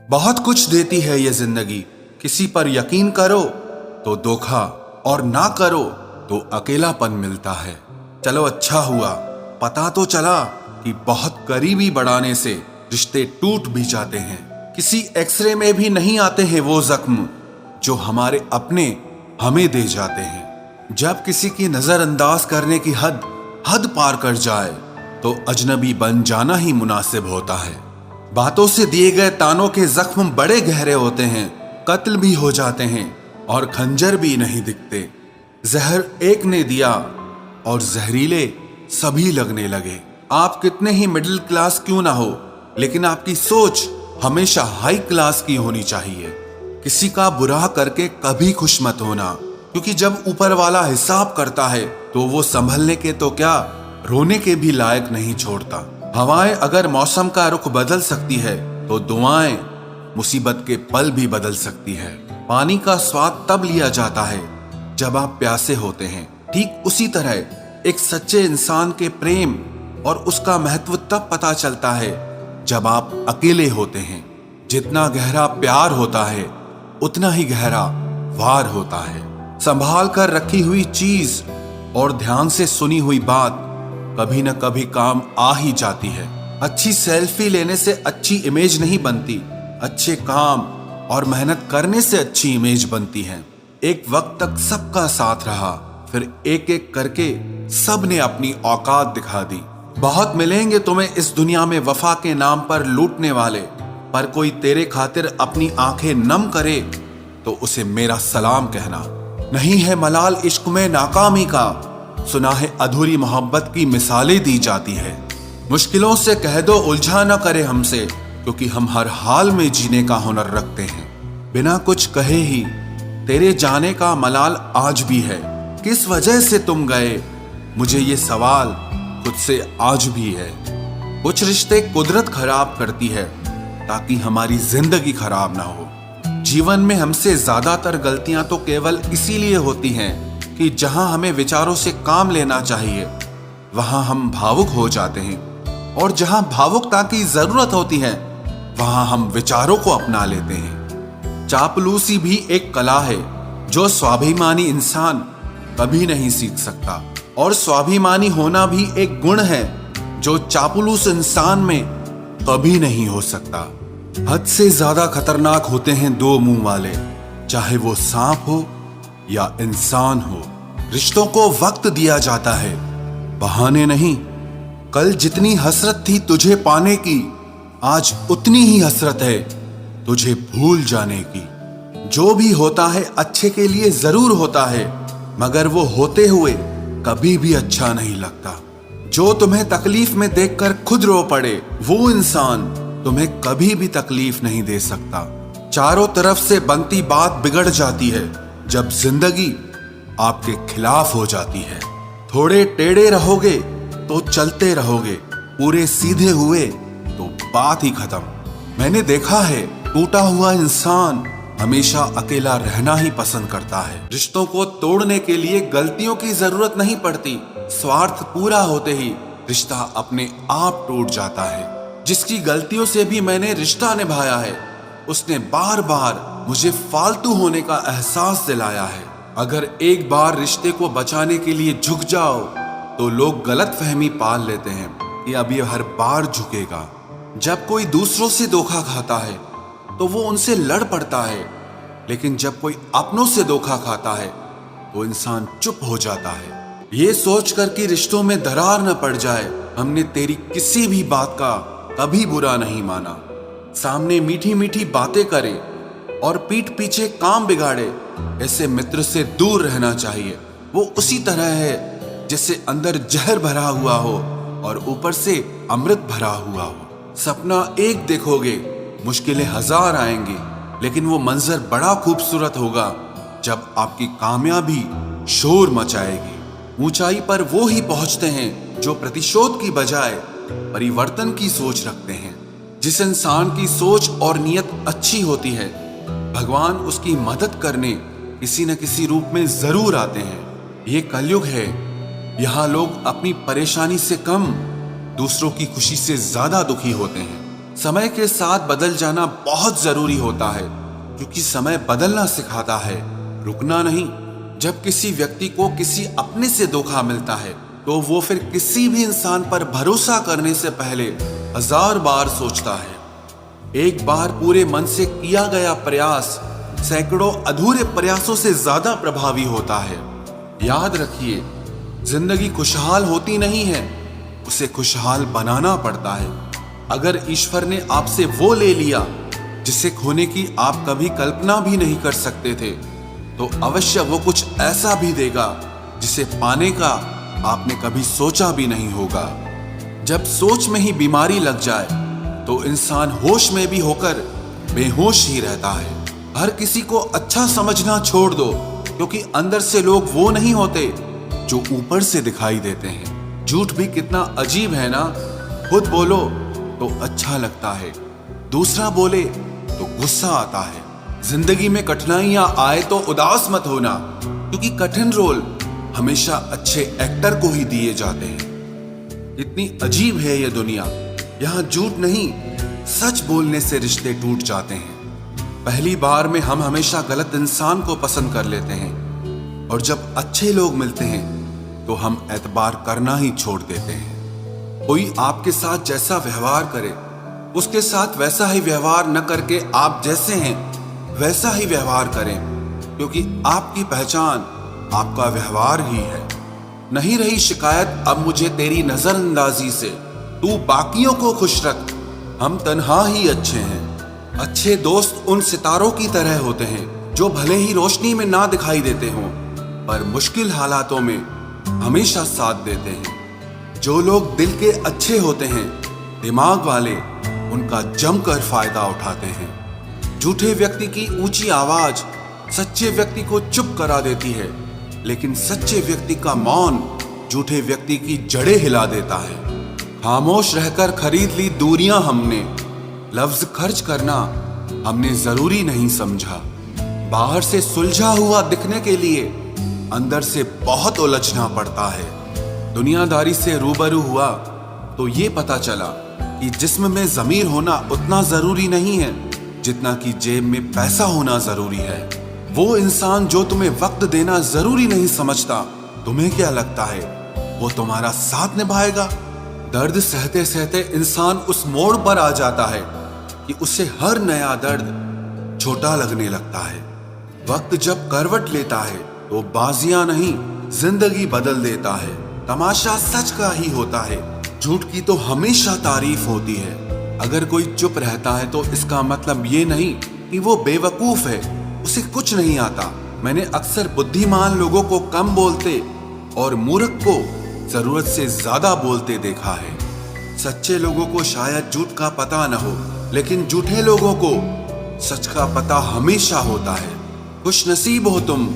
बहुत कुछ देती है ये जिंदगी, किसी पर यकीन करो तो धोखा और ना करो तो अकेलापन मिलता है। चलो अच्छा हुआ पता तो चला कि बहुत करीबी बढ़ाने से रिश्ते टूट भी जाते हैं। किसी एक्सरे में भी नहीं आते हैं वो जख्म जो हमारे अपने हमें दे जाते हैं। जब किसी की नजरअंदाज करने की हद पार कर जाए तो अजनबी बन जाना ही मुनासिब होता है। बातों से दिए गए तानों के जख्म बड़े गहरे होते हैं, कत्ल भी हो जाते हैं और खंजर भी नहीं दिखते। जहर एक ने दिया और जहरीले सभी लगने लगे। आप कितने ही मिडिल क्लास क्यों ना हो, लेकिन आपकी सोच हमेशा हाई क्लास की होनी चाहिए। किसी का बुरा करके कभी खुश मत होना, क्योंकि जब ऊपर वाला हिसाब करता है तो वो संभलने के तो क्या, रोने के भी लायक नहीं छोड़ता। हवाएं अगर मौसम का रुख बदल सकती है तो दुआएं मुसीबत के पल भी बदल सकती है। पानी का स्वाद तब लिया जाता है जब आप प्यासे होते हैं। ठीक उसी तरह एक सच्चे इंसान के प्रेम और उसका महत्व तब पता चलता है जब आप अकेले होते हैं। जितना गहरा प्यार होता है उतना ही गहरा वार होता है। संभाल कर रखी हुई चीज और ध्यान से सुनी हुई बात कभी न कभी काम आ ही जाती है। अच्छी सेल्फी लेने से अच्छी इमेज नहीं बनती, अच्छे काम और मेहनत करने से अच्छी इमेज बनती है। एक वक्त तक सबका साथ रहा, फिर एक एक करके सब ने अपनी औकात दिखा दी। बहुत मिलेंगे तुम्हें इस दुनिया में वफा के नाम पर लूटने वाले, पर कोई तेरे खातिर अपनी आंखें नम करे तो उसे मेरा सलाम कहना। नहीं है मलाल इश्क में नाकामी का, सुना है अधूरी मोहब्बत की मिसालें दी जाती है। मुश्किलों से कह दो उलझा न करे हमसे, क्योंकि हम हर हाल में जीने का हुनर रखते हैं। बिना कुछ कहे ही तेरे जाने का मलाल आज भी है। किस वजह से तुम गए, मुझे ये सवाल खुद से आज भी है। कुछ रिश्ते कुदरत खराब करती है ताकि हमारी जिंदगी खराब ना हो। जीवन में हमसे ज्यादातर गलतियां तो केवल इसीलिए होती हैं कि जहां हमें विचारों से काम लेना चाहिए वहां हम भावुक हो जाते हैं, और जहां भावुकता की जरूरत होती है वहां हम विचारों को अपना लेते हैं। चापलूसी भी एक कला है जो स्वाभिमानी इंसान कभी नहीं सीख सकता, और स्वाभिमानी होना भी एक गुण है जो चापलूस इंसान में कभी नहीं हो सकता। हद से ज्यादा खतरनाक होते हैं दो मुंह वाले, चाहे वो सांप हो या इंसान हो। रिश्तों को वक्त दिया जाता है, बहाने नहीं। कल जितनी हसरत थी तुझे पाने की, आज उतनी ही हसरत है तुझे भूल जाने की। जो भी होता है अच्छे के लिए जरूर होता है, मगर वो होते हुए कभी भी अच्छा नहीं लगता। जो तुम्हें तकलीफ में देखकर खुद रो पड़े, वो इंसान तुम्हें कभी भी तकलीफ नहीं दे सकता। चारों तरफ से बनती बात बिगड़ जाती है जब जिंदगी आपके खिलाफ हो जाती है। थोड़े टेढ़े रहोगे तो चलते रहोगे, पूरे सीधे हुए तो बात ही खत्म। मैंने देखा है टूटा हुआ इंसान हमेशा अकेला रहना ही पसंद करता है। रिश्तों को तोड़ने के लिए गलतियों की जरूरत नहीं पड़ती, स्वार्थ पूरा होते ही रिश्ता अपने आप टूट जाता है। जिसकी गलतियों से भी मैंने रिश्ता निभाया है, उसने बार बार मुझे फालतू होने का एहसास दिलाया है। अगर एक बार रिश्ते को बचाने के लिए झुक जाओ तो लोग गलत फहमी पाल लेते हैं कि अब ये हर बार झुकेगा। जब कोई दूसरों से धोखा खाता है तो वो उनसे लड़ पड़ता है, लेकिन जब कोई अपनों से धोखा खाता है तो इंसान चुप हो जाता है। ये सोचकर कि रिश्तों में दरार न पड़ जाए, हमने तेरी किसी भी बात का कभी बुरा नहीं माना। सामने मीठी मीठी बातें करे और पीठ पीछे काम बिगाड़े, ऐसे मित्र से दूर रहना चाहिए। वो उसी तरह है जैसे अंदर जहर भरा हुआ हो और ऊपर से अमृत भरा हुआ हो। सपना एक देखोगे, मुश्किलें हजार आएंगी, लेकिन वो मंजर बड़ा खूबसूरत होगा जब आपकी कामयाबी शोर मचाएगी। ऊंचाई पर वो ही पहुंचते हैं जो प्रतिशोध की बजाय परिवर्तन की सोच रखते हैं। जिस इंसान की सोच और नियत अच्छी होती है, भगवान उसकी मदद करने किसी न किसी रूप में जरूर आते हैं। ये कलयुग है, यहाँ लोग अपनी परेशानी से कम दूसरों की खुशी से ज्यादा दुखी होते हैं। समय के साथ बदल जाना बहुत जरूरी होता है, क्योंकि समय बदलना सिखाता है, रुकना नहीं। जब किसी व्यक्ति को किसी अपने से धोखा मिलता है तो वो फिर किसी भी इंसान पर भरोसा करने से पहले 1000 बार सोचता है। एक बार पूरे मन से किया गया प्रयास सैकड़ों अधूरे प्रयासों से ज्यादा प्रभावी होता है। याद रखिए, जिंदगी खुशहाल होती नहीं है, उसे खुशहाल बनाना पड़ता है। अगर ईश्वर ने आपसे वो ले लिया जिसे खोने की आप कभी कल्पना भी नहीं कर सकते थे, तो अवश्य वो कुछ ऐसा भी देगा जिसे पाने का आपने कभी सोचा भी नहीं होगा। जब सोच में ही बीमारी लग जाए तो इंसान होश में भी होकर बेहोश ही रहता है। हर किसी को अच्छा समझना छोड़ दो, क्योंकि अंदर से लोग वो नहीं होते जो ऊपर से दिखाई देते हैं। झूठ भी कितना अजीब है ना। खुद बोलो तो अच्छा लगता है, दूसरा बोले तो गुस्सा आता है। जिंदगी में कठिनाइयां आए तो उदास मत होना, क्योंकि कठिन रोल हमेशा अच्छे एक्टर को ही दिए जाते हैं। इतनी अजीब है ये दुनिया, यहाँ झूठ नहीं, सच बोलने से रिश्ते टूट जाते हैं। पहली बार में हम हमेशा गलत इंसान को पसंद कर लेते हैं, और जब अच्छे लोग मिलते हैं तो हम एतबार करना ही छोड़ देते हैं। कोई आपके साथ जैसा व्यवहार करे, उसके साथ वैसा ही व्यवहार न करके आप जैसे हैं वैसा ही व्यवहार करें, क्योंकि आपकी पहचान आपका व्यवहार ही है। नहीं रही शिकायत अब मुझे तेरी नजरअंदाजी से, तू बाकियों को खुश रख, हम तन्हा ही अच्छे हैं। अच्छे दोस्त उन सितारों की तरह होते हैं जो भले ही रोशनी में ना दिखाई देते हों, पर मुश्किल हालातों में हमेशा साथ देते हैं। जो लोग दिल के अच्छे होते हैं, दिमाग वाले, उनका जमकर फायदा उठाते हैं। झूठे व्यक्ति की ऊंची आवाज सच्चे व्यक्ति को चुप करा देती है, लेकिन सच्चे व्यक्ति का मौन झूठे व्यक्ति की जड़ें हिला देता है। खामोश रहकर खरीद ली दूरियां हमने, लफ्ज खर्च करना हमने जरूरी नहीं समझा। बाहर से सुलझा हुआ दिखने के लिए अंदर से बहुत उलझना पड़ता है। दुनियादारी से रूबरू हुआ तो ये पता चला कि जिस्म में ज़मीर होना उतना जरूरी नहीं है जितना कि जेब में पैसा होना जरूरी है। वो इंसान जो तुम्हें वक्त देना जरूरी नहीं समझता, तुम्हें क्या लगता है वो तुम्हारा साथ निभाएगा? दर्द सहते सहते इंसान उस मोड़ पर आ जाता है कि उसे हर नया दर्द छोटा लगने लगता है। वक्त जब करवट लेता है तो बाजियां नहीं, जिंदगी बदल देता है। तमाशा सच का ही होता है, झूठ की तो हमेशा तारीफ होती है। अगर कोई चुप रहता है तो इसका मतलब ये नहीं कि वो बेवकूफ है, उसे कुछ नहीं आता। मैंने अक्सर बुद्धिमान लोगों को कम बोलते और मूर्ख को जरूरत से ज्यादा बोलते देखा है। सच्चे लोगों को शायद झूठ का पता न हो, लेकिन झूठे लोगों को सच का पता हमेशा होता है। खुश नसीब हो तुम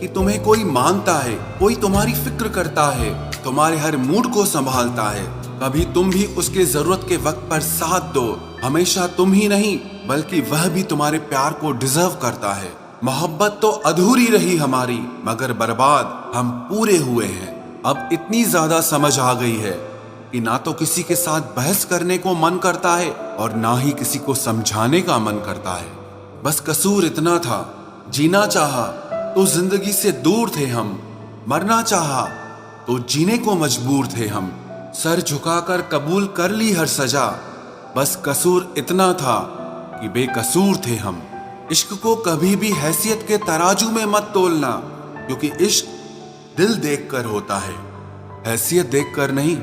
कि तुम्हें कोई मानता है, कोई तुम्हारी फिक्र करता है, तुम्हारे हर मूड को संभालता है। कभी तुम भी उसके जरूरत के वक्त पर साथ दो। हमेशा तुम ही नहीं बल्कि वह भी तुम्हारे प्यार को डिजर्व करता है। मोहब्बत तो अधूरी रही हमारी, मगर बर्बाद हम पूरे हुए हैं। अब इतनी ज्यादा समझ आ गई है कि ना तो किसी के साथ बहस करने को मन करता है और ना ही किसी को समझाने का मन करता है। बस कसूर इतना था, जीना चाहा तो जिंदगी से दूर थे हम, मरना चाहा तो जीने को मजबूर थे हम। सर झुकाकर कबूल कर ली हर सजा, बस कसूर इतना था कि बेकसूर थे हम। इश्क को कभी भी हैसियत के तराजू में मत तोलना, क्योंकि इश्क दिल देखकर होता है, हैसियत देखकर नहीं।